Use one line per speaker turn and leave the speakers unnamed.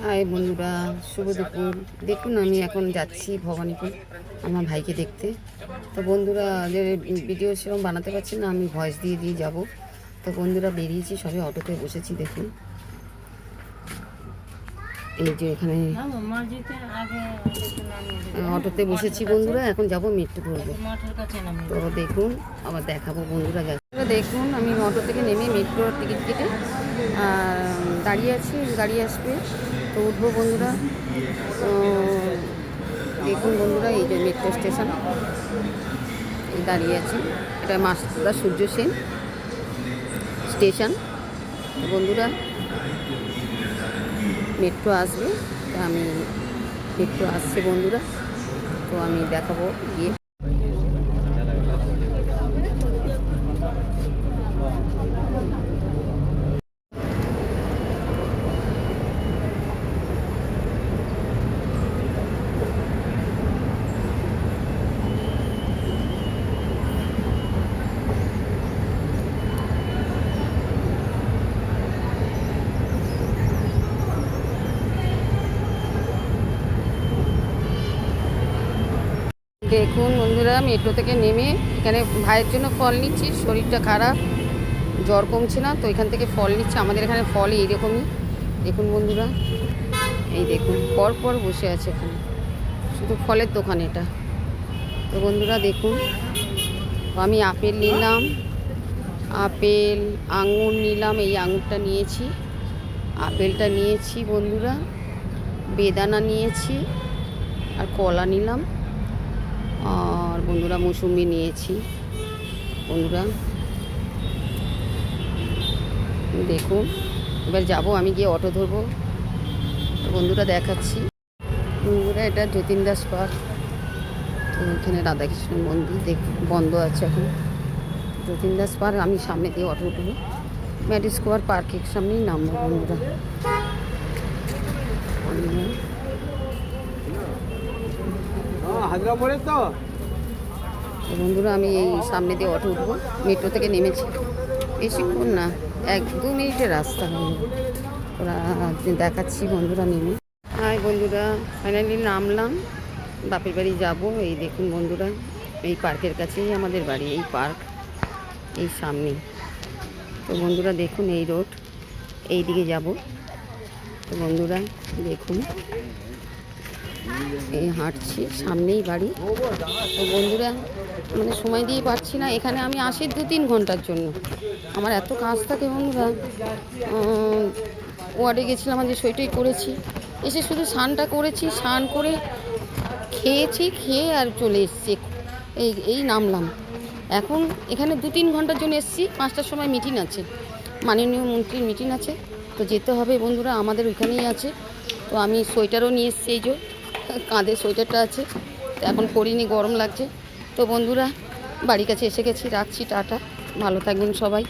High বন্ধুরা, শুভ দুপুর। দেখুন আমি এখন যাচ্ছি ভবানীপুর আমার ভাইকে দেখতে। তো বন্ধুরা, যে ভিডিও সেরকম বানাতে পারছি না, আমি ভয়েস দিয়ে দিয়ে যাব। তো বন্ধুরা বেরিয়েছি, সবে অটোতে বসেছি। দেখুন এই যে এখানে অটোতে বসেছি বন্ধুরা, এখন যাব মেট্রো ধরবো। তো দেখুন আবার দেখাবো বন্ধুরা। দেখুন আমি অটো থেকে নেমে মেট্রোর টিকিট কেটে দাঁড়িয়ে আছি, গাড়ি আসবে তো উঠবো বন্ধুরা। দেখুন বন্ধুরা, এই যে মেট্রো স্টেশন, দাঁড়িয়ে আছি। এটা মাস্টারদা সূর্য সেন স্টেশন। বন্ধুরা মেট্রো আসবে, তো আমি মেট্রো আসছে বন্ধুরা, তো আমি দেখাবো গিয়ে। দেখুন বন্ধুরা, মেট্রো থেকে নেমে এখানে ভাইয়ের জন্য ফল নিচ্ছি। শরীরটা খারাপ, জ্বর কমছে না, তো এখান থেকে ফল নিচ্ছি। আমাদের এখানে ফল এইরকমই। দেখুন বন্ধুরা, এই দেখুন পর বসে আছে এখানে, শুধু ফলের দোকান এটা। তো বন্ধুরা দেখুন, আমি আপেল নিলাম, আপেল আঙুর নিলাম। এই আঙুরটা নিয়েছি, আপেলটা নিয়েছি বন্ধুরা, বেদানা নিয়েছি, আর কলা নিলাম, আর বন্ধুরা মৌসুমি নিয়েছি। বন্ধুরা দেখুন, এবার যাব আমি, গিয়ে অটো ধরবো। তো বন্ধুরা দেখাচ্ছি বন্ধুরা, এটা যতীন দাস পার্ক। তো এখানে রাধাকৃষ্ণ মন্দির বন্ধ আছে এখন। যতীন দাস পার্ক, আমি সামনে দিয়ে অটো উঠবো, ম্যাডি স্কোয়ার পার্কের সামনেই নামবো বন্ধুরা। বন্ধুরা আমি এই সামনে দিয়ে অটো উঠবো, মেট্রো থেকে নেমেছি, বেশিক্ষণ না, 1-2 মিনিটের রাস্তা হয়ে যাবে। ওরা দেখাচ্ছি বন্ধুরা নেমে। হাই বন্ধুরা, ফাইনালি নামলাম, বাপের বাড়ি যাব। এই দেখুন বন্ধুরা, এই পার্কের কাছেই আমাদের বাড়ি, এই পার্ক এই সামনে। তো বন্ধুরা দেখুন, এই রোড, এই দিকে যাব। তো বন্ধুরা দেখুন, এই হাঁটছি, সামনেই বাড়ি। তো বন্ধুরা মানে সময় দিয়ে পাচ্ছি না, এখানে আমি আসি 2-3 ঘন্টার জন্য। আমার এত কাজ থাকে বন্ধুরা। ওয়ার্ডে গেছিলাম, যে সইটাই করেছি, এসে শুধু স্নানটা করেছি, স্নান করে খেয়েছি, খেয়ে আর চলে এসছি। এই নামলাম এখন। এখানে 2-3 ঘন্টার জন্য এসছি, 5টার সময় মিটিং আছে, মাননীয় মন্ত্রীর মিটিং আছে, তো যেতে হবে বন্ধুরা। আমাদের ওইখানেই আছে। তো আমি সোয়েটারও নিয়ে এসছি, এই যে কাঁধে সোয়েটারটা আছে, তো এখন পরিনি, গরম লাগছে। তো বন্ধুরা বাড়ির কাছে এসে গেছি, রাখছি, টাটা, ভালো থাকবেন সবাই।